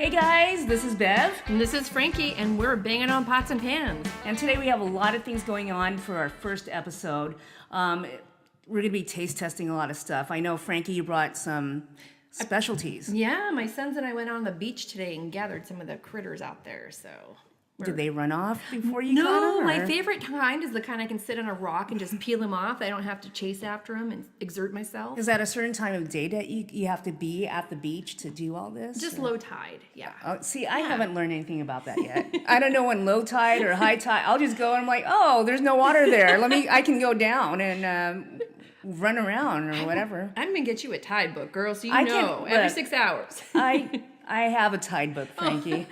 Hey guys, this is Bev, And this is Frankie, and we're banging on pots and pans. and today we have a lot of things going on for our first episode. We're going to be taste testing a lot of stuff. I know, Frankie, you brought some specialties. Yeah, my sons and I went on the beach today and gathered some of the critters out there, so... Did they run off before you caught No, them? my favorite kind is the kind I can sit on a rock and just peel them off. I don't have to chase after them and exert myself. Is that a certain time of day that you have to be at the beach to do all this? Just or? low tide, yeah. Oh, see, I haven't learned anything about that yet. I don't know when low tide or high tide. I'll just go and I'm like, oh, there's no water there. I can go down and run around or whatever. I'm gonna get you a tide book, girl, so I know can- every look. 6 hours. I have a tide book, Frankie.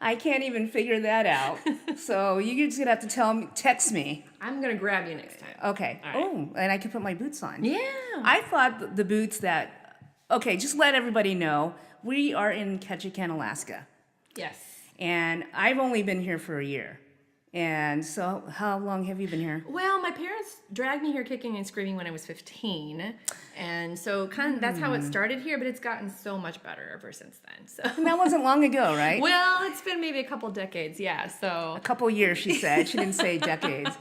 I can't even figure that out. So you're just gonna have to text me. I'm gonna grab you next time. Okay. All right. Oh, and I can put my boots on. Yeah. I thought the boots that. Okay, just let everybody know we are in Ketchikan, Alaska, Yes. and I've only been here for a year. And so, how long have you been here? Well, my parents dragged me here kicking and screaming when I was 15. And so kind of that's how it started here, but it's gotten so much better ever since then. So And that wasn't long ago, right? well, it's been maybe a couple decades, yeah. So A couple years, she said. She didn't say decades.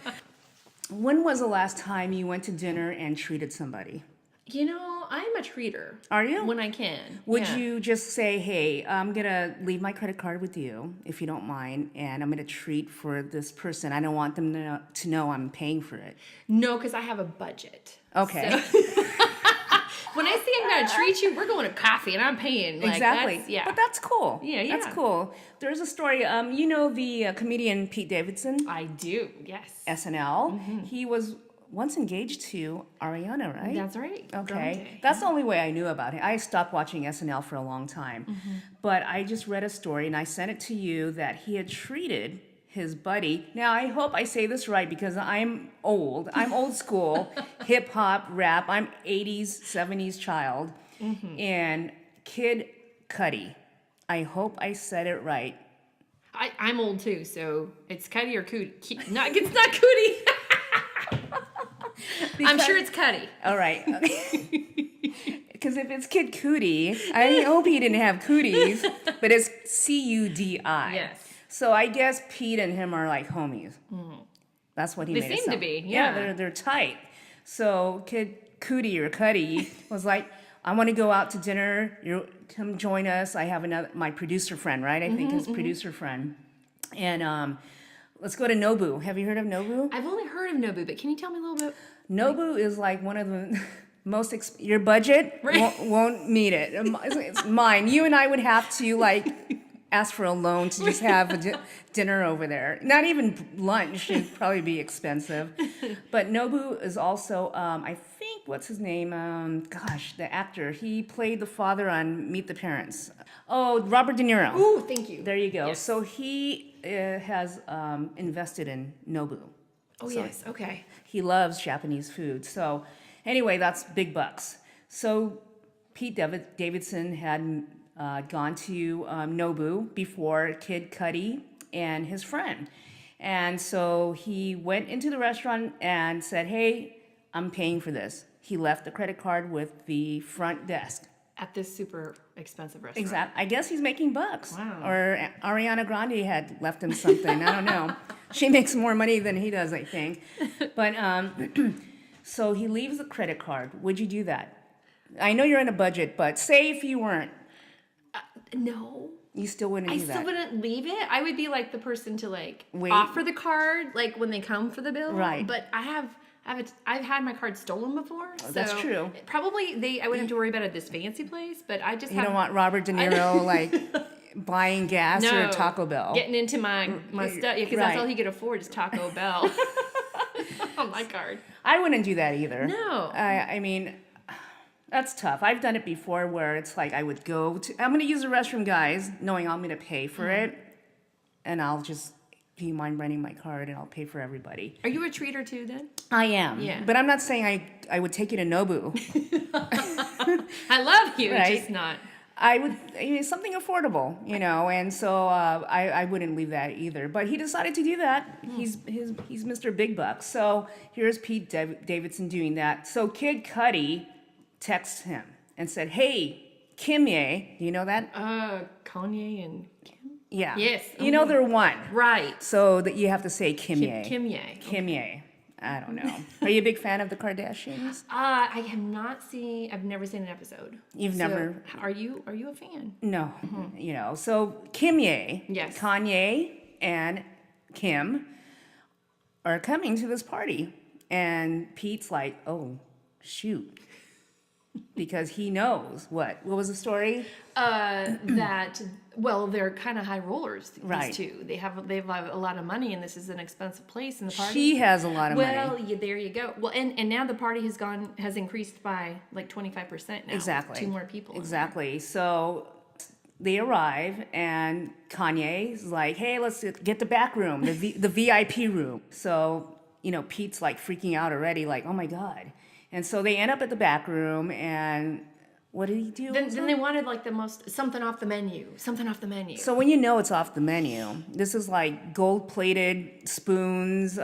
When was the last time you went to dinner and treated somebody? you know, I'm a treater. Are you? When I can. Would yeah. you just say, hey, I'm going to leave my credit card with you, if you don't mind, and I'm going to treat for this person. I don't want them to know I'm paying for it. No, because I have a budget. Okay. So- when I say I'm gonna treat you, we're going to coffee and I'm paying. Like, Exactly. That's, yeah. But that's cool. Yeah, yeah. That's cool. There's a story. You know the comedian Pete Davidson, I do. Yes. SNL? He was once engaged to Ariana, right? That's right. Okay, Grande. that's the only way I knew about it. I stopped watching SNL for a long time, but I just read a story and I sent it to you that he had treated his buddy. Now I hope I say this right because I'm old. I'm old school, hip hop, rap. I'm 80s, 70s child, and Kid Cudi. I hope I said it right. I'm old too, so it's Cuddy or Cootie. It's not Cootie. I'm sure it's Cuddy. All right. Because if it's Kid Cudi, I hope he didn't have cooties, but it's Cudi. Yes. So I guess Pete and him are like homies. That's what he They made it seem to sound. be, yeah. they're tight. So Kid Cudi or Cudi was like, I want to go out to dinner. You come join us. I have my producer friend, right? I think his producer friend. And let's go to Nobu. Have you heard of Nobu? I've only heard of Nobu, but can you tell me a little bit? Nobu is like one of the most your budget Right. won't meet it. It's mine. You and I would have to like ask for a loan to just have a dinner over there. Not even lunch. It'd probably be expensive. But Nobu is also I think what's his name? Gosh, the actor. He played the father on Meet the Parents. Oh, Robert De Niro. Ooh, thank you. There you go. Yes. So he has invested in Nobu. Oh, So yes. Okay. he loves Japanese food. So anyway, that's big bucks. So Pete Davidson had gone to Nobu before Kid Cudi and his friend. And so he went into the restaurant and said, hey, I'm paying for this. He left the credit card with the front desk. At this super expensive restaurant. Exactly. I guess he's making bucks. Wow. Or Ariana Grande had left him something. I don't know. She makes more money than he does, I think. But so he leaves the credit card. Would you do that? I know you're in a budget, but say if you weren't, No. you still wouldn't I do still that. wouldn't leave it. I would be like the person to like Wait. offer the card, like when they come for the bill. Right. But I've had my card stolen before. So that's true. Probably I wouldn't have to worry about it at this fancy place, but I just You don't want Robert De Niro like buying gas or No. Taco Bell. getting into my stuff because Right. that's all he could afford is Taco Bell on my card. I wouldn't do that either. No. I mean, that's tough. I've done it before where it's like I'm going to use the restroom, guys, knowing I'm going to pay for it. And I'll just, do you mind renting my card and I'll pay for everybody. Are you a treater too then? I am. Yeah. But I'm not saying I would take you to Nobu. I love you, Right. just not. I mean, something affordable, and so I wouldn't leave that either. But he decided to do that. He's Mr. Big Bucks. So here's Pete Davidson doing that. So Kid Cudi texts him and said, hey, Kimye, do you know that? Kanye and Yeah. Yes. You know they're one. right. So that you have to say Kimye. Kimye. Kimye. I don't know. Are you a big fan of the Kardashians? I have not seen. I've never seen an episode. You've never. Are you a fan? No. You know, so Kimye, Yes. Kanye, and Kim are coming to this party. And Pete's like, oh, shoot. Because he knows what? What was the story? That they're kind of high rollers. These Right. two. They have a lot of money, and this is an expensive place in the party. She has a lot of money. Well, there you go. Well, and now the party has increased by like 25% now. Exactly. 2 more people. in Exactly. So they arrive, and Kanye's like, hey, let's get the back room, the VIP room. So, you know, Pete's like freaking out already, like, oh my God. And so they end up at the back room, and what did he do? Then they wanted like something off the menu. Something off the menu. So when you know it's off the menu, this is like gold-plated spoons,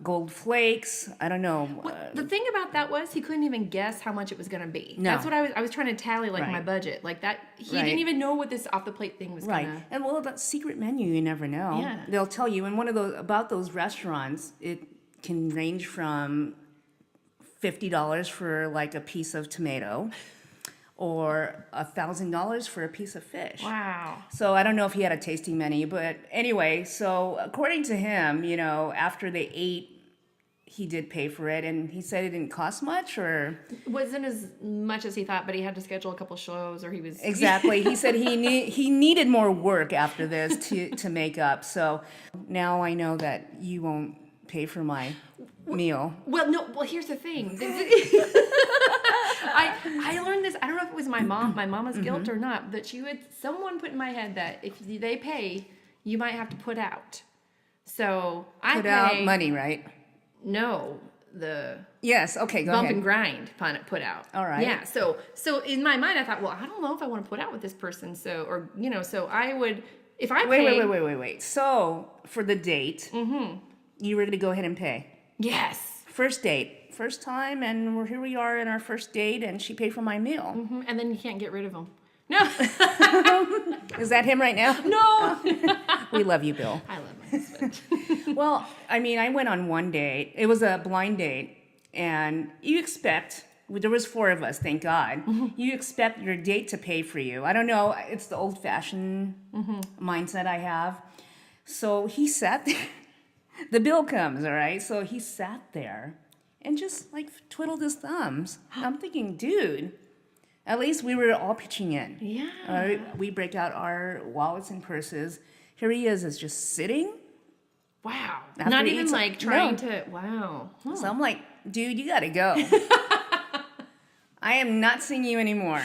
gold flakes. I don't know. The thing about that was he couldn't even guess how much it was going to be. No. That's what I was trying to tally like Right. my budget. Like that he Right. didn't even know what this off the plate thing was Right. going to. And well, that secret menu, you never know. Yeah. They'll tell you. And about those restaurants, it can range from $50 for like a piece of tomato, or $1,000 for a piece of fish. Wow. So I don't know if he had a tasting menu, but anyway, so according to him, you know, after they ate, he did pay for it, and he said it didn't cost much, or Wasn't as much as he thought, but he had to schedule a couple shows, or he was exactly. He said he needed more work after this to make up. So now I know that you won't pay for my meal. Well, no. Well, here's the thing. I learned this. I don't know if it was my mama's guilt or not, but someone put in my head that if they pay, you might have to put out. So I Put pay out money, right? No, the Yes. Okay. Go bump ahead. and grind put out. All right. Yeah. So in my mind, I thought, well, I don't know if I want to put out with this person. So so I would if I pay. Wait. So for the date, you were going to go ahead and pay. Yes. First date, first time, and here we are in our first date, and she paid for my meal. And then you can't get rid of them. No. Is that him right now? No. We love you, Bill. I love my husband. Well, I mean, I went on one date. It was a blind date, and you expect. There was 4 of us, thank God. You expect your date to pay for you. I don't know. It's the old-fashioned mindset I have. So he sat there. The bill comes, all right? So he sat there and just like twiddled his thumbs. I'm thinking, dude, at least we were all pitching in. Yeah. All right? We break out our wallets and purses. Here he is just sitting. Wow. After Not he even eats it. like trying No. to. Wow. Huh. So I'm like, dude, you gotta go. I am not seeing you anymore.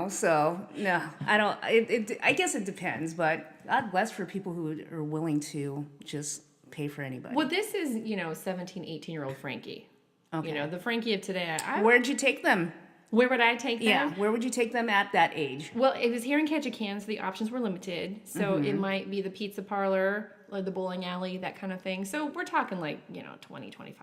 So no, I don't. I guess it depends, but God bless for people who are willing to just pay for anybody. Well, this is 17, 18-year-old Frankie. Okay. The Frankie of today. Where'd you take them? Where would I take them? Yeah, where would you take them at that age? Well, it was here in Ketchikan, so the options were limited. So it might be the pizza parlor, or the bowling alley, that kind of thing. So we're talking like, $20, $25.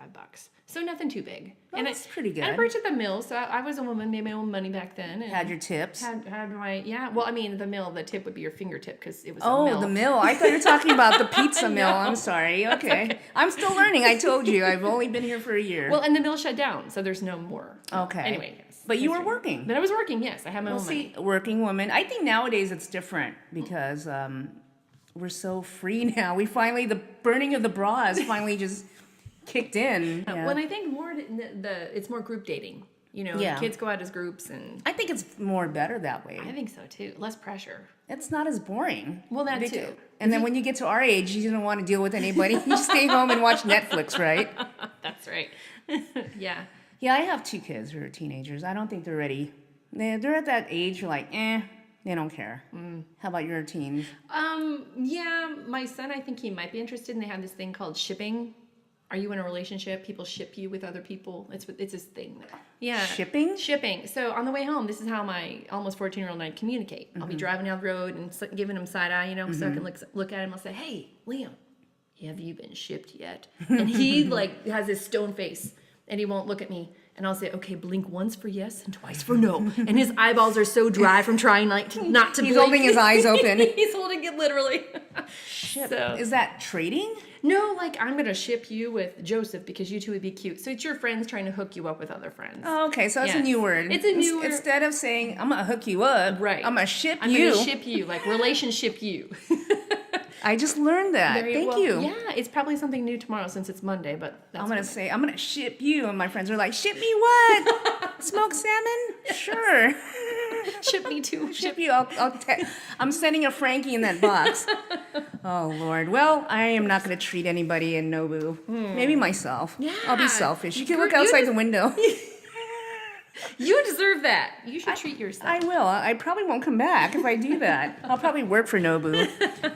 So nothing too big. Well, that's pretty good. And I worked at the mill, so I was a woman, made my own money back then. And Had your tips? Had my, yeah. Well, I mean, the mill, the tip would be your fingertip because it was a Oh, mill. the mill. I thought you were talking about the pizza mill. I'm sorry. Okay. I'm still learning. I told you. I've only been here for a year. Well, and the mill shut down, so there's no more. Okay. Anyway, yes. But you were History. working. But I was working, yes. I had my Well, own see, money. working woman. I think nowadays it's different because we're so free now. The burning of the bras finally just kicked in. Yeah. When I think more, it's more group dating. Yeah. Kids go out as groups, and I think it's more better that way. I think so too. Less pressure. It's not as boring. Well, that They too. do. And then when you get to our age, you don't want to deal with anybody. You just stay home and watch Netflix, right? That's right. Yeah. Yeah, I have 2 kids who are teenagers. I don't think they're ready. They're at that age, you're like, they don't care. How about your teens? Yeah, my son, I think he might be interested, and they have this thing called shipping. Are you in a relationship? People ship you with other people. It's this thing. Yeah. Shipping? Shipping. So on the way home, this is how my almost 14-year-old and I communicate. I'll be driving down the road and giving him side eye, so I can look at him. I'll say, "Hey, Liam, have you been shipped yet?" And he has this stone face, and he won't look at me. And I'll say, okay, blink once for yes and twice for no. And his eyeballs are so dry from trying not to blink. He's holding his eyes open. He's holding it literally. Ship. So- Is that trading? No, like I'm going to ship you with Joseph because you two would be cute. So it's your friends trying to hook you up with other friends. Oh, okay, so that's a Yes. new word. It's a new word. Instead of saying, I'm going to hook you up, Right. I'm going to ship I'm you. going to ship you, like relationship you. I just learned that. Very Thank well. you. Yeah, it's probably something new tomorrow since it's Monday, but that's I'm going to what- say, I'm going to ship you. And my friends are like, ship me what? Smoked salmon? Sure. ship me too. Ship you. I'm sending a Frankie in that box. Oh, Lord. Well, I am not going to treat anybody in Nobu. Maybe myself. Yeah. I'll be selfish. You can You're- look outside you the window. You deserve that. You should treat yourself. I will. I probably won't come back if I do that. I'll probably work for Nobu.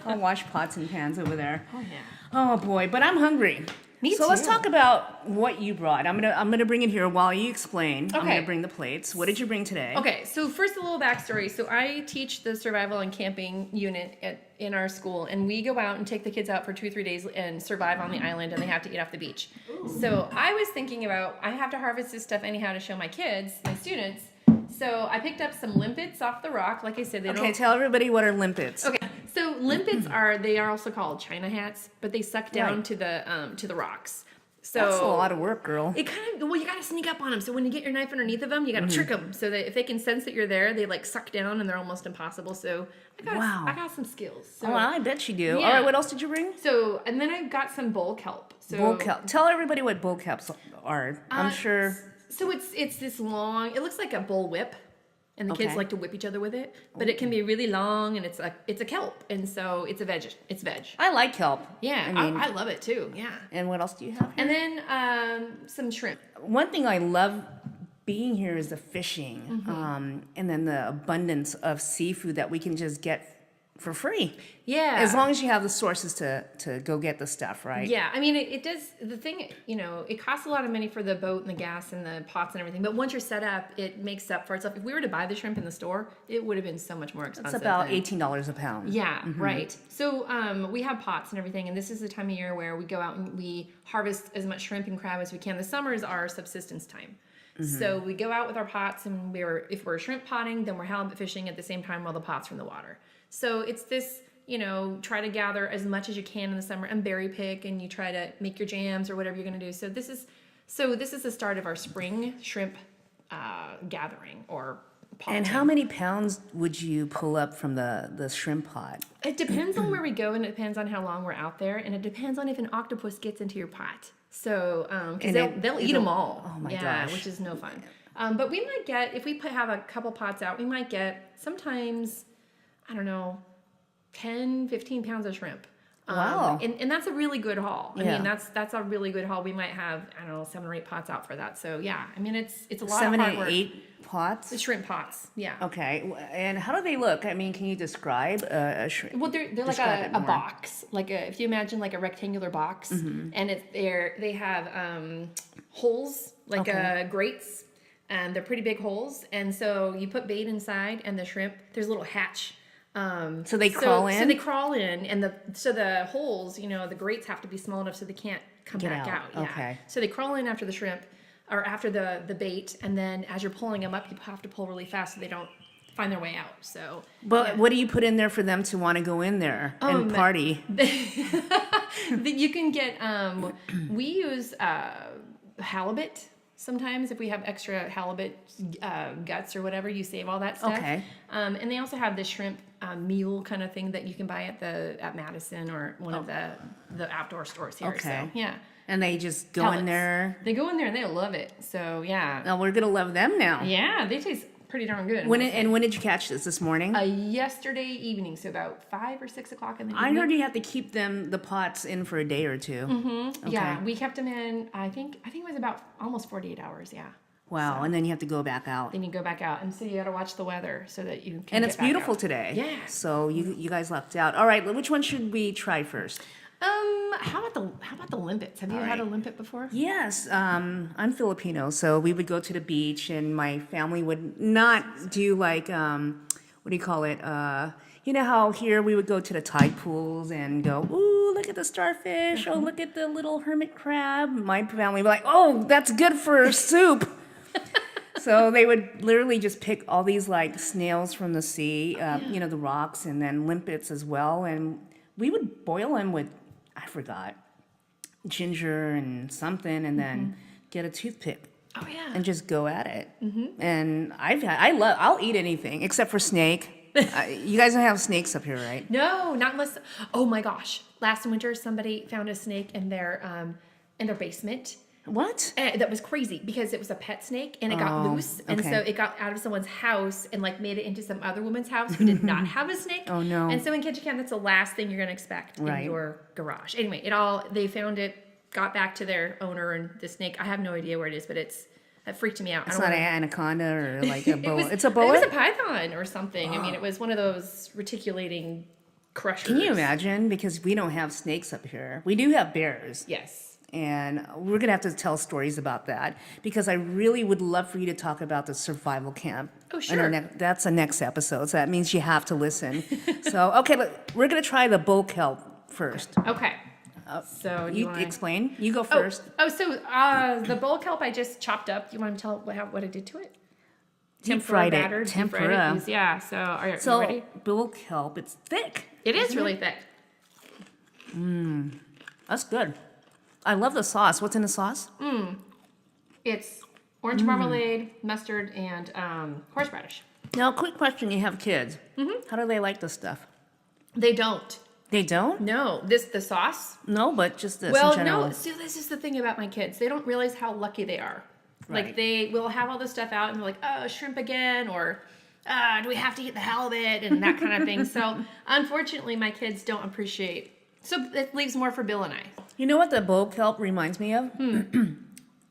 I'll wash pots and pans over there. Oh, yeah. Oh boy, but I'm hungry. Me so let's too. talk about what you brought. I'm gonna bring it here while you explain. I'm Okay. gonna bring the plates. What did you bring today? Okay, so first a little backstory. So I teach the survival and camping unit in our school, and we go out and take the kids out for 2 or 3 days and survive on the island, and they have to eat off the beach. So I was thinking about, I have to harvest this stuff anyhow to show my kids, my students. So I picked up some limpets off the rock. Like I said, they Okay, don't. tell everybody what are limpets. Okay, so limpets they are also called China hats, but they suck down Right. to the rocks. So That's a lot of work, girl. it kind of, well, you gotta sneak up on them. So when you get your knife underneath of them, you gotta trick them so that if they can sense that you're there, they like suck down and they're almost impossible. So Wow. I got some skills. So, Oh, I bet you do. Yeah. All right, what else did you bring? so and then I've got some bull kelp. So Bull kelp. Tell everybody what bull kelps are. I'm Uh, sure. So it's this long. It looks like a bull whip, and the kids Okay. like to whip each other with it. But it can be really long, and it's a kelp, and so it's a veg. It's veg. I like kelp. Yeah, I mean, I love it too. Yeah. and what else do you have? Here? And then some shrimp. One thing I love being here is the fishing, Mm-hmm. and then the abundance of seafood that we can just get for free. Yeah. As long as you have the sources to go get the stuff, right? Yeah, I mean, it does, the thing, it costs a lot of money for the boat and the gas and the pots and everything, but once you're set up, it makes up for itself. If we were to buy the shrimp in the store, it would have been so much more expensive. It's about than- $18 a pound. Yeah, right. So we have pots and everything, and this is the time of year where we go out and we harvest as much shrimp and crab as we can. The summer is our subsistence time. So we go out with our pots, and if we're shrimp potting, then we're halibut fishing at the same time while the pots are in the water. So it's this, try to gather as much as you can in the summer and berry pick, and you try to make your jams or whatever you're going to do. So this is the start of our spring shrimp gathering or potting. And how many pounds would you pull up from the shrimp pot? It depends on where we go, and it depends on how long we're out there, and it depends on if an octopus gets into your pot. So, because And they'll eat them all. Oh my yeah, gosh. which is no fun. But we might get, if we have a couple pots out, we might get sometimes, I don't know, 10, 15 pounds of shrimp. Wow. And that's a really good haul. I Yeah. mean, that's a really good haul. We might have, I don't know, 7 or 8 pots out for that. So yeah, I mean, it's a lot 7 of hard and work. 8 pots? The shrimp pots, yeah. Okay. And how do they look? I mean, can you describe a shrimp? Well, they're like Describe it a more. box, if you imagine like a rectangular box, Mm-hmm. and they have holes like grates, and they're pretty big holes, and so you put bait inside, and the shrimp, there's a little hatch. So they crawl in? So they crawl in, and the holes, the grates have to be small enough so they can't come Get back out. out. Yeah. Okay. So they crawl in after the shrimp, or after the bait, and then as you're pulling them up, you have to pull really fast so they don't find their way out. So. But what do you put in there for them to want to go in there and party? That you can get we use halibut sometimes. If we have extra halibut guts or whatever, you save all that stuff. Okay. And they also have the shrimp meal kind of thing that you can buy at Madison or one of the outdoor stores here. Okay. So yeah, And they just go in Pellets. there. they go in there and they love it. So yeah, Oh, we're gonna love them now. yeah, they taste pretty darn good. When did you catch this morning? Yesterday evening, so about 5 or 6 o'clock in the I evening. heard you have to keep the pots in for a day or two. Okay. Yeah, we kept them in. I think it was about almost 48 hours. Yeah. Wow. And then you have to go back out. Then you go back out, and so you got to watch the weather so that you can. And get it's back beautiful out. today. Yeah. So you guys lucked out. All right. Which one should we try first? How about the limpets? Have you had a limpet before? Yes, I'm Filipino, so we would go to the beach, and my family would not do like what do you call it? You know how here we would go to the tide pools and go, ooh, look at the starfish, oh, look at the little hermit crab. My family would be like, oh, that's good for soup. So they would literally just pick all these like snails from the sea, the rocks, and then limpets as well. And we would boil them with, I forgot, ginger and something, and then get a toothpick Oh yeah. and just go at it. And I'll eat anything except for snake. You guys don't have snakes up here, right? No, not unless. Oh my gosh! Last winter, somebody found a snake in their basement. What? And that was crazy because it was a pet snake and it got loose, and okay. so it got out of someone's house and like made it into some other woman's house who did not have a snake. Oh no! And so in Ketchikan, that's the last thing you're gonna expect Right. in your garage. Anyway, they found it, got back to their owner, and the snake. I have no idea where it is, but that freaked me out. It's not an anaconda or like a boa. It's a boa? It was a python or something. I mean, it was one of those reticulating crushers. Can you imagine? Because we don't have snakes up here. We do have bears. Yes. And we're going to have to tell stories about that because I really would love for you to talk about the survival camp. Oh, sure. That's the next episode, so that means you have to listen. So, okay, we're going to try the bull kelp first. Okay. So You wanna... explain. You go first. So the bull kelp I just chopped up. You want to tell what I did to it? Deep fried it. Batter, Tempura. Deep fried it. Yeah. So are you ready? Bull kelp, it's thick. It is really thick. That's good. I love the sauce. What's in the sauce? It's orange marmalade, mustard, and horseradish. Now, quick question. You have kids. How do they like this stuff? They don't. They don't? No. The sauce. No, but just this Well, in general. no. See, this is the thing about my kids. They don't realize how lucky they are. Right. Like they will have all this stuff out and they're like, oh, shrimp again, or do we have to eat the halibut and that kind of thing. So unfortunately, my kids don't appreciate. So it leaves more for Bill and I. You know what the bull kelp reminds me of?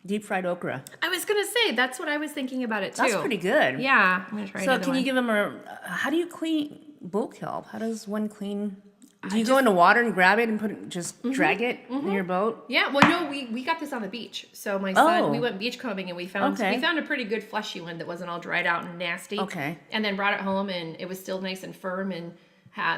Deep fried okra. I was gonna say that's what I was thinking about it too. That's pretty good. Yeah, I'm gonna try. So another can you one. give them how do you clean bull kelp? How does one clean? Do you go into water and grab it and drag it in your boat? Yeah, well, no, we got this on the beach. So my son, we went beachcombing and we found a pretty good fleshy one that wasn't all dried out and nasty. Okay. And then brought it home and it was still nice and firm and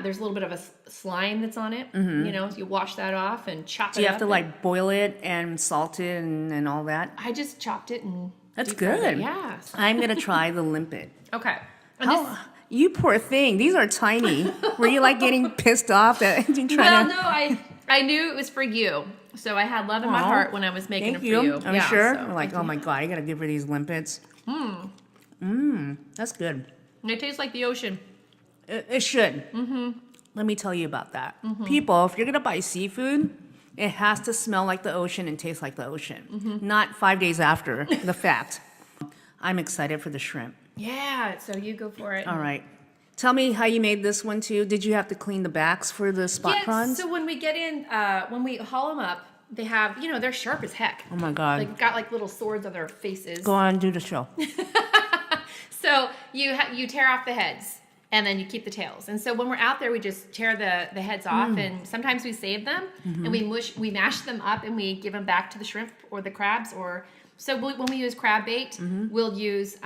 there's a little bit of a slime that's on it. You know, so you wash that off and chop it up. Do you have to like boil it and salt it and all that? I just chopped it and That's deep-fried good. it. Yeah. I'm gonna try the limpet. Okay. And You poor thing. These are tiny. Were you like getting pissed off that you're trying well, to? No, I knew it was for you. So I had love in my heart when I was making Thank it for you. I'm Yeah, sure. so We're like, thank oh my god, I gotta give her these limpets. That's good. you. It tastes like the ocean. It should. Let me tell you about that. People, if you're gonna buy seafood, it has to smell like the ocean and taste like the ocean, not 5 days after the fact. I'm excited for the shrimp. Yeah, so you go for it. All right. Tell me how you made this one too. Did you have to clean the backs for the spot Yes, prawns? so when we get in, when we haul them up, they have, they're sharp as heck. Oh my god. They've got like little swords on their faces. Go on, do the show. So you tear off the heads and then you keep the tails. And so when we're out there, we just tear the heads off and sometimes we save them and we mash them up and we give them back to the shrimp or the crabs. So when we use crab bait, we'll use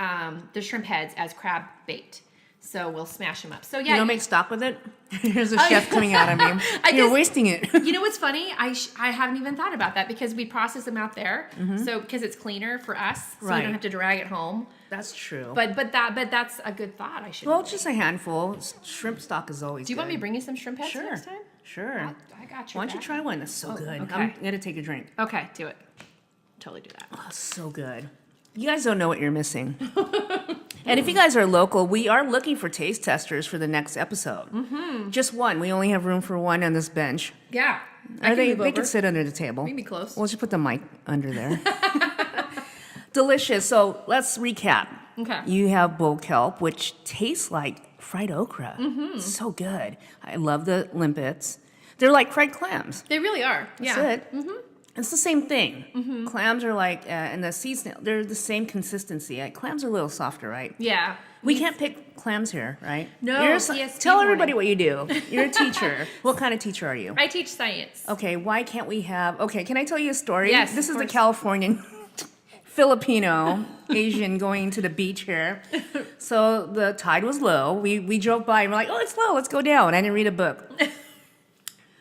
the shrimp heads as crab bait. So we'll smash them up. So yeah, You don't make stock with it? Here's a chef coming out of me. You're wasting it. You know what's funny? I haven't even thought about that because we process them out there. So because it's cleaner for us, so we Right. don't have to drag it home. That's true. But that's a good thought. I should. Well, just a handful. Shrimp stock is always Do you want me to good. bring you some shrimp heads Sure. next time? Sure. I got you. Why don't you try one? That's so good. okay. I'm going to take a drink. Okay, do it. Totally do that. Oh, so good. You guys don't know what you're missing. And if you guys are local, we are looking for taste testers for the next episode. Just one. We only have room for one on this bench. Yeah. They can sit under the table. We can be close. We'll just put the mic under there. Delicious. So let's recap. Okay. You have bull kelp, which tastes like fried okra. It's so good. I love the limpets. They're like fried clams. They really are. That's Yeah. it. It's the same thing. Clams are like, and the sea snail, they're the same consistency. Clams are a little softer, right? Yeah. We can't pick clams here, right? No, You're CSP tell everybody warning. what you do. You're a teacher. What kind of teacher are you? I teach science. Okay, why can't we have... Okay, can I tell you a story? Yes, This of is the course. Californian Filipino Asian going to the beach here. So the tide was low. We drove by and we're like, oh, it's low. Let's go down. I didn't read a book.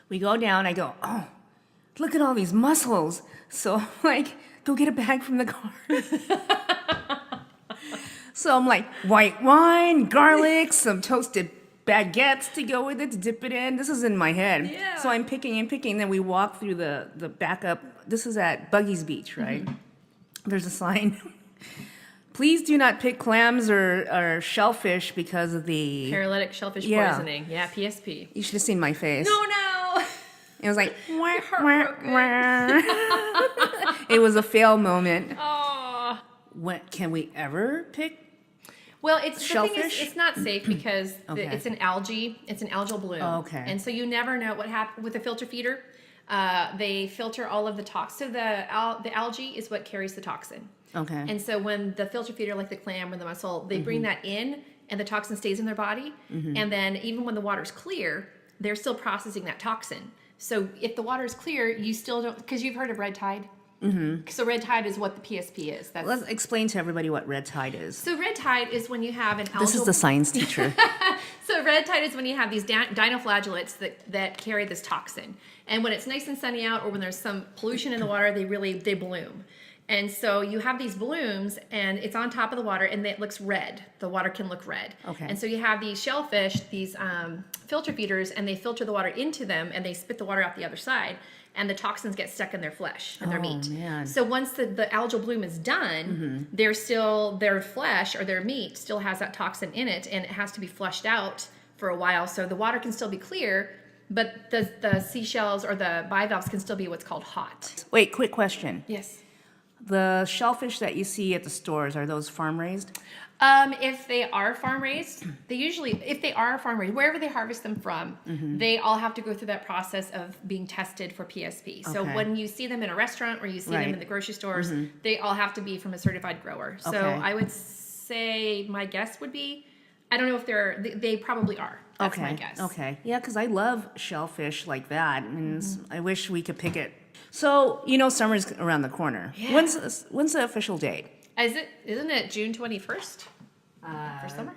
We go down. I go, oh, look at all these mussels. So I'm like, go get a bag from the car. So I'm like, white wine, garlic, some toasted baguettes to go with it to dip it in. This is in my head. Yeah. So I'm picking and picking. Then we walk through the backup. This is at Buggy's Beach, right? There's a sign. Please do not pick clams or shellfish because of the. Paralytic shellfish Yeah. poisoning. Yeah, PSP. You should have seen my face. No. It was like, wah, heartbroken. wah, wah. It was a fail moment. Oh. Can we ever pick? Well, the thing is, Shellfish? it's not safe because Okay. it's an algae. It's an algal bloom. Oh, okay. And so you never know what happened with a filter feeder. They filter all of the toxin. So the algae is what carries the toxin. Okay. And so when the filter feeder, like the clam or the mussel, they bring that in and the toxin stays in their body. And then even when the water's clear, they're still processing that toxin. So if the water is clear, you still don't, because you've heard of red tide. So red tide is what the PSP is. That's, Let's explain to everybody what red tide is. so red tide is when you have an algal. This is the science teacher. So red tide is when you have these dinoflagellates that carry this toxin. And when it's nice and sunny out or when there's some pollution in the water, they bloom. And so you have these blooms and it's on top of the water and it looks red. The water can look red. Okay. And so you have these shellfish, these filter feeders, and they filter the water into them and they spit the water out the other side. And the toxins get stuck in their flesh and their meat. Man. So once the algal bloom is done, their flesh or their meat still has that toxin in it, and it has to be flushed out for a while. So the water can still be clear, but the seashells or the bivalves can still be what's called hot. Wait, quick question. Yes. The shellfish that you see at the stores, are those farm raised? If they are farm raised, if they are farm raised, wherever they harvest them from, they all have to go through that process of being tested for PSP. So Okay. when you see them in a restaurant or you see them Right. in the grocery stores, they all have to be from a certified grower. So Okay. I would say my guess would be, I don't know if they probably are. That's my guess. Okay. Yeah, because I love shellfish like that, and I wish we could pick it. So summer's around the corner. Yeah. When's the official date? Isn't it June 21st for summer?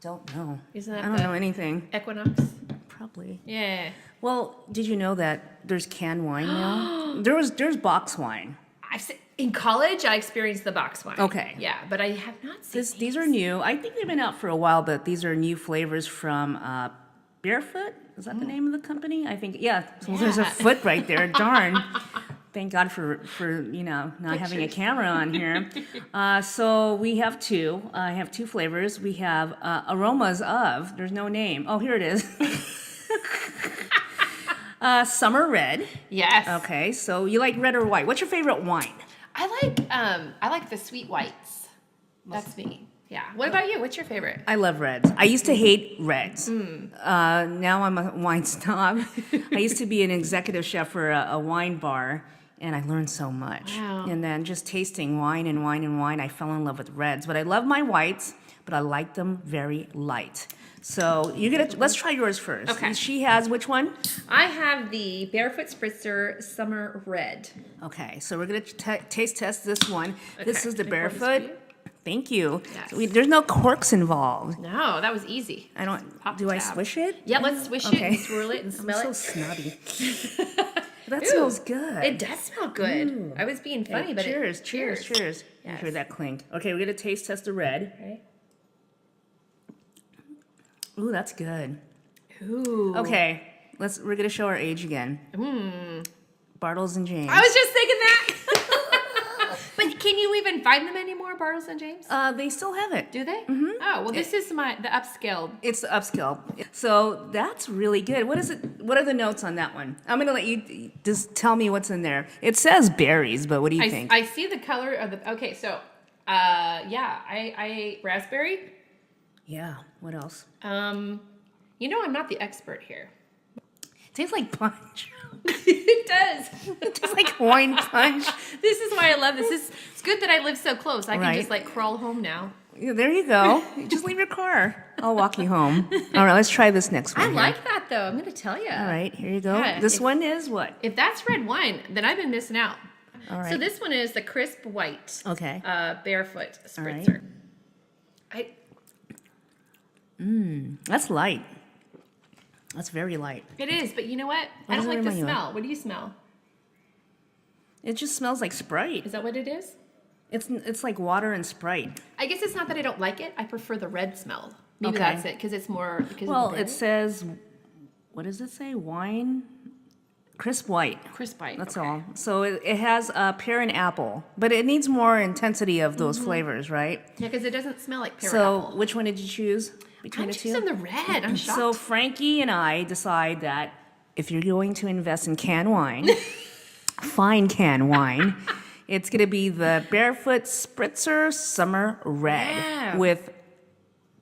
Don't know. Isn't that I don't the know anything. equinox? Probably. Yeah. Well, did you know that there's canned wine now? There's box wine. In college, I experienced the box wine. Okay. Yeah, but I have not seen These are new. I think they've been out for a while, but these are new flavors from Barefoot. Is that the name of the company? I think. Yeah. So there's a Yeah. foot right there. Darn. Thank God for not having a Pictures. camera on here. So we have two. I have two flavors. We have aromas of. There's no name. Oh, here it is. Summer red. Yes. Okay. So you like red or white? What's your favorite wine? I like the sweet whites. That's me. Yeah. What about you? What's your favorite? I love reds. I used to hate reds. Now I'm a wine snob. I used to be an executive chef for a wine bar, and I learned so much. Wow. And then just tasting wine and wine and wine, I fell in love with reds. But I love my whites, but I like them very light. So let's try yours first. Okay. She has which one? I have the Barefoot Spritzer Summer Red. Okay, so we're gonna taste test this one. This Okay. is the Can I pour this for Barefoot. you? Thank you. Yes. There's no corks involved. No, that was easy. I don't. Pop Do the I tab. swish it? Yeah, let's swish it Okay. and swirl it and I'm smell so it. snobby. That Ooh, smells good. It does smell good. I was being funny, but cheers, it, cheers, cheers. You Yes. hear that clink? Okay, we're gonna taste test the red. Okay. Ooh, that's good. Ooh. Okay, we're gonna show our age again. Bartles and James. I was just thinking that. But can you even find them anymore, Bartles and James? They still have it. Do they? Mm-hmm. Oh, well, this is the upscaled. It's the upscale. So that's really good. What is it? What are the notes on that one? I'm gonna let you just tell me what's in there. It says berries, but what do you think? I see the color of the. Okay, so, I raspberry. Yeah. What else? I'm not the expert here. Tastes like punch. It does. It tastes like wine punch. This is why I love this. It's good that I live so close. I can Right. just crawl home now. Yeah, there you go. Just leave your car. I'll walk you home. All right, let's try this next one. I here. like that though. I'm going to tell you. All right, here you go. Yeah, This if- one is what? If that's red wine, then I've been missing out. All right. So this one is the crisp white. Okay. Barefoot All right. spritzer. That's light. That's very light. It is, but you know what? I does don't it like the remind you of? smell. What do you smell? It just smells like Sprite. Is that what it is? It's like water and Sprite. I guess it's not that I don't like it. I prefer the red smell. Maybe Okay. that's it because it's more. Because Well, of the it says, what does it say? Wine, crisp white. crisp bite. That's okay. all. So it has pear and apple, but it needs more intensity of those flavors, right? Yeah, because it doesn't smell like pear So apple. which one did you choose between I'm the two? choosing the red. I'm shocked. So Frankie and I decide that if you're going to invest in canned wine, fine canned wine, it's going to be the Barefoot Spritzer Summer Red Yeah. with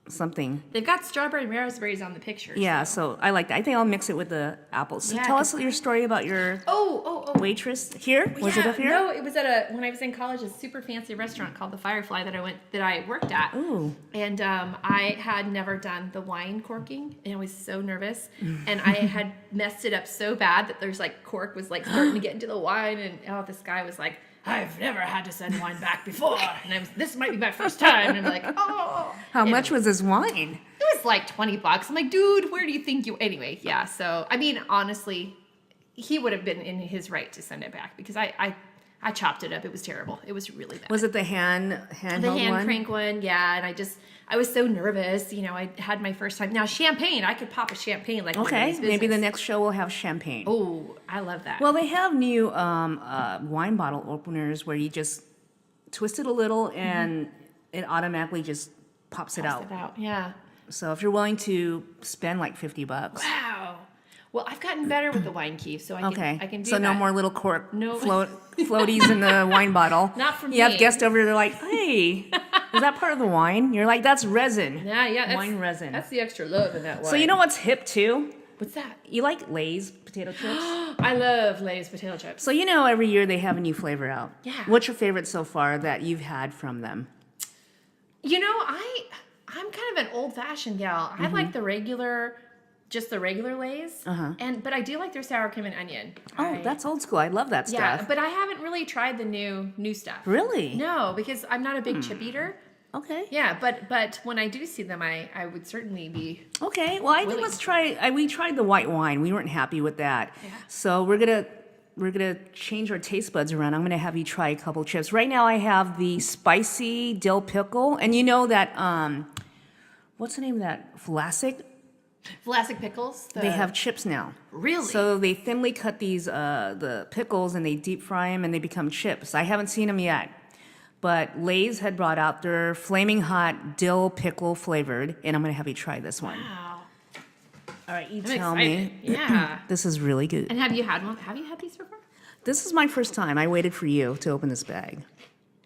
something. They've got strawberry and raspberries on the picture. Yeah, so I like that. I think I'll mix it with the apples. So Yeah, tell us 'cause- your story about your Oh. waitress here. Was it Yeah, up here? No, it was at when I was in college, a super fancy restaurant called the Firefly that I worked at. Ooh. And I had never done the wine corking, and I was so nervous. And I had messed it up so bad that there's like cork was like starting to get into the wine, and this guy was like, "I've never had to send wine back before," and this might be my first time. And I'm like, "Oh." How And much was this wine? It was like $20. I'm like, dude, where do you think you? Anyway, yeah. So I mean, honestly, he would have been in his right to send it back because I chopped it up. It was terrible. It was really bad. Was it the handheld The hand one? crank one, yeah. And I was so nervous. You know, I had my first time. Now champagne, I could pop a champagne like Okay, nobody's maybe the business. next show will have champagne. Oh, I love that. Well, they have new wine bottle openers where you just twist it a little and it automatically just pops it out. Yeah. So if you're willing to spend like $50. Wow. Well, I've gotten better with the wine keef, so I can do so that. no more little cork No. floaties in the wine bottle. Not for You have me. guests over, they're like, hey, is that part of the wine? You're like, that's resin. Yeah, that's, Wine resin. That's the extra love in that wine. So you know what's hip too? What's that? You like Lay's potato chips? I love Lay's potato chips. So you know every year they have a new flavor out. Yeah. What's your favorite so far that you've had from them? You know, I'm kind of an old-fashioned gal. I like the regular Lay's. But I do like their sour cream and onion. Oh, that's old school. I love that yeah. stuff. But I haven't really tried the new stuff. Really? No, because I'm not a big chip eater. Okay. Yeah, but when I do see them, I would certainly be. Okay. Well, I think Willing. let's try. We tried the white wine. We weren't happy with that. Yeah. So we're gonna change our taste buds around. I'm gonna have you try a couple chips. Right now, I have the spicy dill pickle, and you know that what's the name of that? Vlasic. Vlasic pickles. They have chips now. Really? So they thinly cut these the pickles and they deep fry them and they become chips. I haven't seen them yet, but Lay's had brought out their flaming hot dill pickle flavored, and I'm gonna have you try this one. Wow. All right, you I'm tell excited. me. Yeah. This is really good. And have you had one? Have you had these before? This is my first time. I waited for you to open this bag.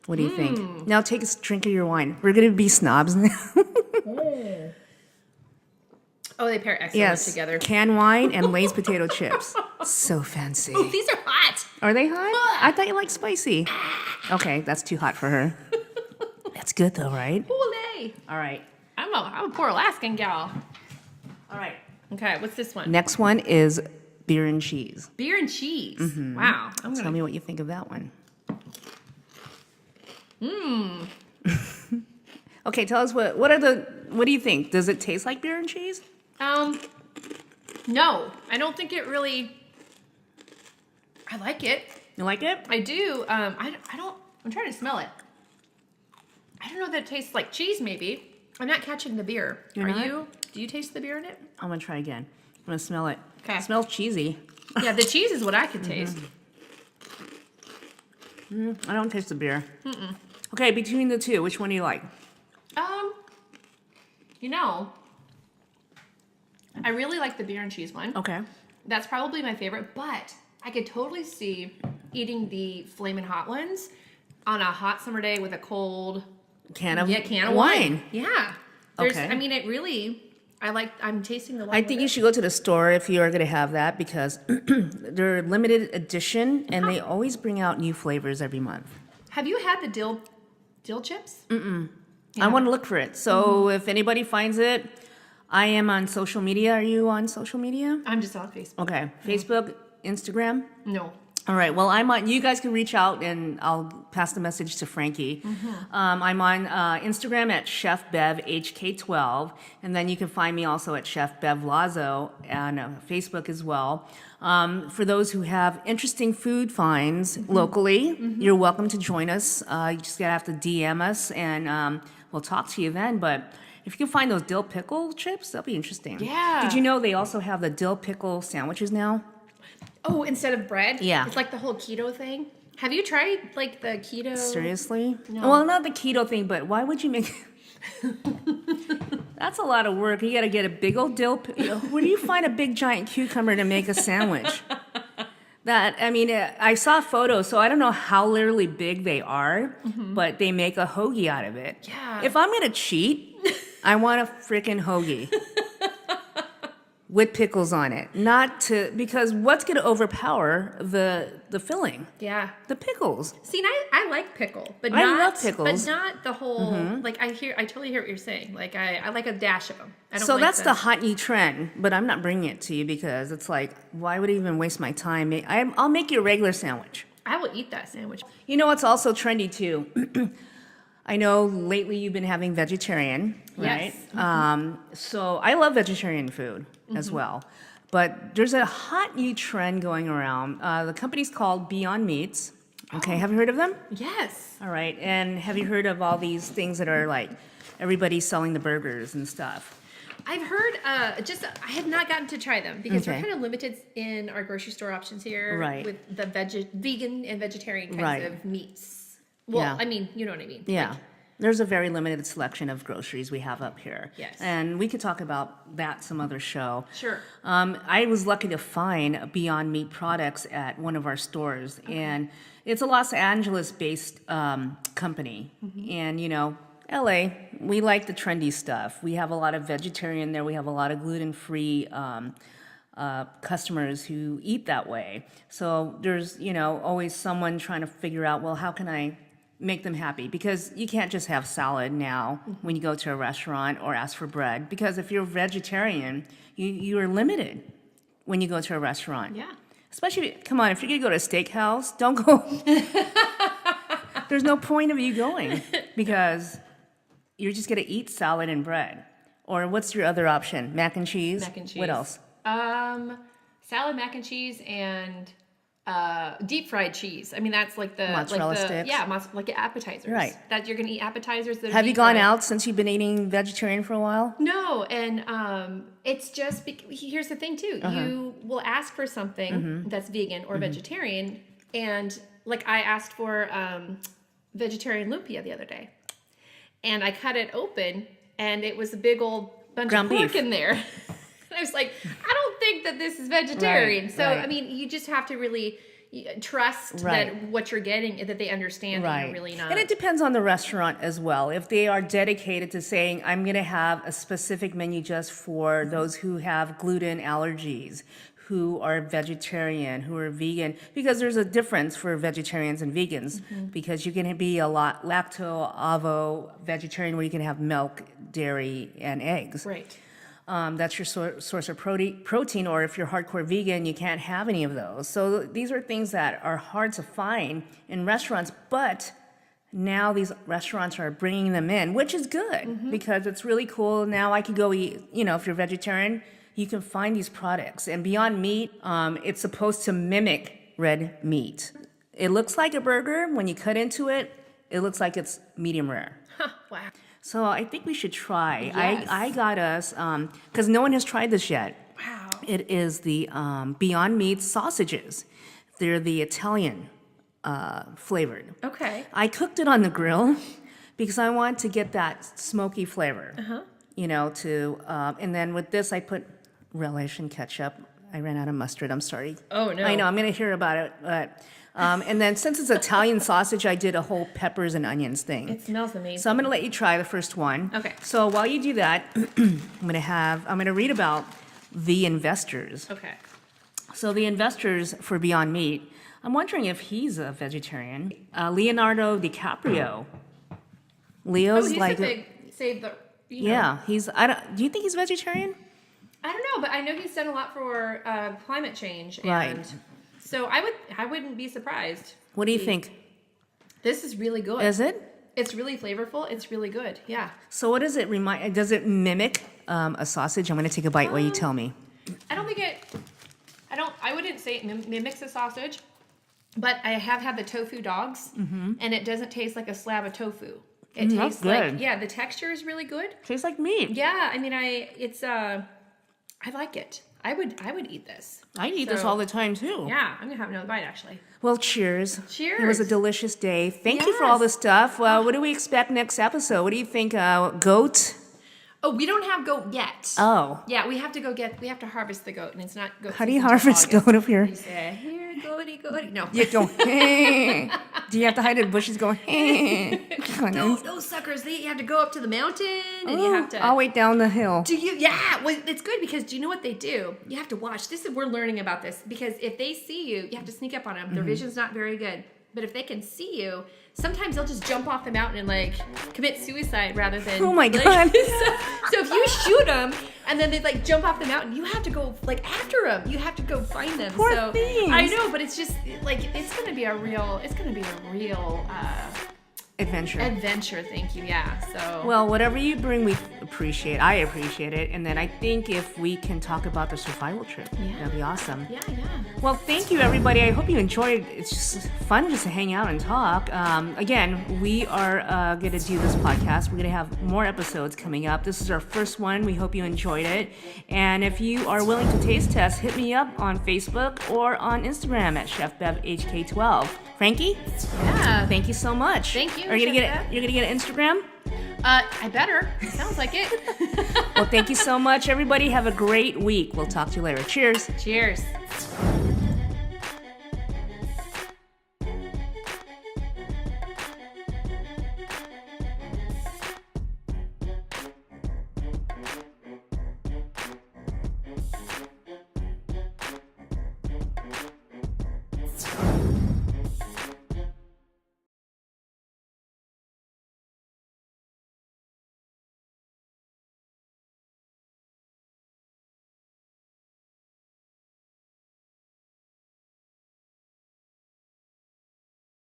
What do you think? Now take a drink of your wine. We're gonna be snobs now. Oh, they pair excellent Yes, together. canned wine and Lay's potato chips. So fancy. Oh, these are hot. Are they hot? I thought you liked spicy. Okay, that's too hot for her. That's good though, right? Poulet. All right. I'm a poor Alaskan gal. All right. Okay, what's this one? Next one is beer and cheese. Beer and cheese. Wow. I'm Tell gonna. me what you think of that one. Okay, tell us what do you think? Does it taste like beer and cheese? No, I don't think it really. I like it. You like it? I do. I don't. I'm trying to smell it. I don't know that it tastes like cheese. Maybe I'm not catching the beer. You're not? You? Do you taste the beer in it? I'm gonna try again. I'm gonna smell it. 'Kay. It smells cheesy. Yeah, the cheese is what I could taste. I don't taste the beer. Okay, between the two, which one do you like? You know, I really like the beer and cheese one. Okay. That's probably my favorite, but I could totally see eating the flamin' hot ones on a hot summer day with a cold Can of wine. Yeah. Okay. I mean, it really. I'm tasting the wine. I think you should go to the store if you are going to have that because they're limited edition and they always bring out new flavors every month. Have you had the dill chips? I want to look for it. So if anybody finds it, I am on social media. Are you on social media? I'm just on Facebook. Okay. Facebook, Instagram. No. All right. Well, I'm on. You guys can reach out, and I'll pass the message to Frankie. I'm on Instagram at Chef Bev HK12, and then you can find me also at Chef Bev Lazo and Facebook as well. For those who have interesting food finds locally, you're welcome to join us. You just gotta have to DM us, and we'll talk to you then. But if you can find those dill pickle chips, that'll be interesting. Yeah. Did you know they also have the dill pickle sandwiches now? Oh, instead of bread? Yeah. It's like the whole keto thing. Have you tried like the keto? Seriously? No. Well, not the keto thing, but why would you make? That's a lot of work. You got to get a big old dill. Where do you find a big giant cucumber to make a sandwich? I saw photos, so I don't know how literally big they are, but they make a hoagie out of it. Yeah. If I'm gonna cheat, I want a freaking hoagie. With pickles on it, because what's going to overpower the filling? Yeah. The pickles. See, and I like pickle, but I not, love pickles. but not the whole. Like I totally hear what you're saying. Like I like a dash of them. I don't So like that's the hot new trend, but I'm not bringing it to you because it's like, why would I even waste my time? I'll make you a regular sandwich. I will eat that sandwich. You know what's also trendy too? I know lately you've been having vegetarian, right? Yes. So I love vegetarian food as well. But there's a hot new trend going around. The company's called Beyond Meats. Okay, have you heard of them? Yes. All right, and have you heard of all these things that are like everybody's selling the burgers and stuff? I've heard. I have not gotten to try them because we're Okay. kind of limited in our grocery store options here Right. with the vegan and vegetarian kinds Right. of meats. Well, Yeah. I mean, you know what I mean. Yeah. Like, There's a very limited selection of groceries we have up here. Yes. And we could talk about that some other show. Sure. I was lucky to find Beyond Meat products at one of our stores. And it's a Los Angeles-based company. And, LA, we like the trendy stuff. We have a lot of vegetarian there. We have a lot of gluten-free customers who eat that way. So there's, always someone trying to figure out, well, how can I make them happy? Because you can't just have salad now when you go to a restaurant or ask for bread. Because if you're vegetarian, you are limited when you go to a restaurant. Yeah. Especially, come on, if you're going to go to a steakhouse, don't go. There's no point of you going because you're just going to eat salad and bread. Or what's your other option? Mac and cheese? Mac and cheese. What else? Salad, mac and cheese, and deep fried cheese. I mean, that's like the Mozzarella like the, sticks? Yeah, like appetizers. Right. That you're gonna eat appetizers. That are Have you deep gone fried. out since you've been eating vegetarian for a while? No, and it's just here's the thing too. You will ask for something that's vegan or vegetarian, and like I asked for vegetarian lumpia the other day, and I cut it open, and it was a big old bunch Ground of pork beef. in there. And I was like, I don't think that this is vegetarian. Right, so right. I mean, you just have to really trust Right. that what you're getting, that they understand that you're really not. And it depends on the restaurant as well. If they are dedicated to saying, I'm going to have a specific menu just for those who have gluten allergies, who are vegetarian, who are vegan, because there's a difference for vegetarians and vegans, because you can be a lacto-ovo vegetarian where you can have milk, dairy, and eggs. Right. That's your source of protein, or if you're hardcore vegan, you can't have any of those. So these are things that are hard to find in restaurants, but now these restaurants are bringing them in, which is good because it's really cool. Now I could go eat, if you're vegetarian, you can find these products. And Beyond Meat, it's supposed to mimic red meat. It looks like a burger. When you cut into it, it looks like it's medium rare. Wow. So I think we should try. Yes. I got us, because no one has tried this yet. Wow. It is the Beyond Meat sausages. They're the Italian flavored. Okay. I cooked it on the grill because I want to get that smoky flavor. And then with this I put relish and ketchup. I ran out of mustard. I'm sorry. Oh, no. I know. I'm going to hear about it. But, and then since it's Italian sausage, I did a whole peppers and onions thing. It smells amazing. So I'm going to let you try the first one. Okay. So while you do that, I'm going to read about the investors. Okay. So the investors for Beyond Meat, I'm wondering if he's a vegetarian. Leonardo DiCaprio. Leo's he's like a big save the. You know. yeah, do you think he's vegetarian? I don't know, but I know he's done a lot for climate change and Right. So I wouldn't be surprised. What do you think? This is really good. Is it? It's really flavorful. It's really good. Yeah. So what does it remind? Does it mimic a sausage? I'm going to take a bite while you tell me. I don't think it. I wouldn't say it mimics a sausage, but I have had the tofu dogs, and it doesn't taste like a slab of tofu. It tastes good. like the texture is really good. Tastes like meat. Yeah, I mean, I like it. I would eat this. I eat this So- all the time too. Yeah, I'm gonna have another bite actually. Well, cheers. Cheers. It was a delicious day. Thank you for all Yes. this stuff. What do we expect next episode? What do you think? Goat? Oh, we don't have goat yet. Oh. Yeah, we have to harvest the goat, and it's not goat. How do you season till harvest August. goat up here? You say, here, goaty, goaty. No. You go, hey. Do you have to hide in the bushes going, hey? Those suckers, you have to go up to the mountain, and you have to. I'll wait down the hill. Do you? Yeah, well, it's good because do you know what they do? You have to watch. We're learning about this because if they see you, you have to sneak up on them. Their vision's not very good, but if they can see you, sometimes they'll just jump off the mountain and like commit suicide rather than. Oh my like- God. so if you shoot them and then they like jump off the mountain, you have to go like after them. You have to go find them. Poor so things. I know, but it's just like it's gonna be a real Adventure. adventure. Thank you. Yeah. So. Well, whatever you bring, we appreciate. I appreciate it. And then I think if we can talk about the survival trip, that'd be awesome. yeah. Well, thank you, everybody. I hope you enjoyed. It's just fun just to hang out and talk. Again, we are going to do this podcast. We're going to have more episodes coming up. This is our first one. We hope you enjoyed it. And if you are willing to taste test, hit me up on Facebook or on Instagram at ChefBevHK12. Frankie, Yeah. thank you so much. Thank you, Are you gonna Chef get Bev. You're gonna get an Instagram? I better. Sounds like it. Well, thank you so much, everybody. Have a great week. We'll talk to you later. Cheers. Cheers.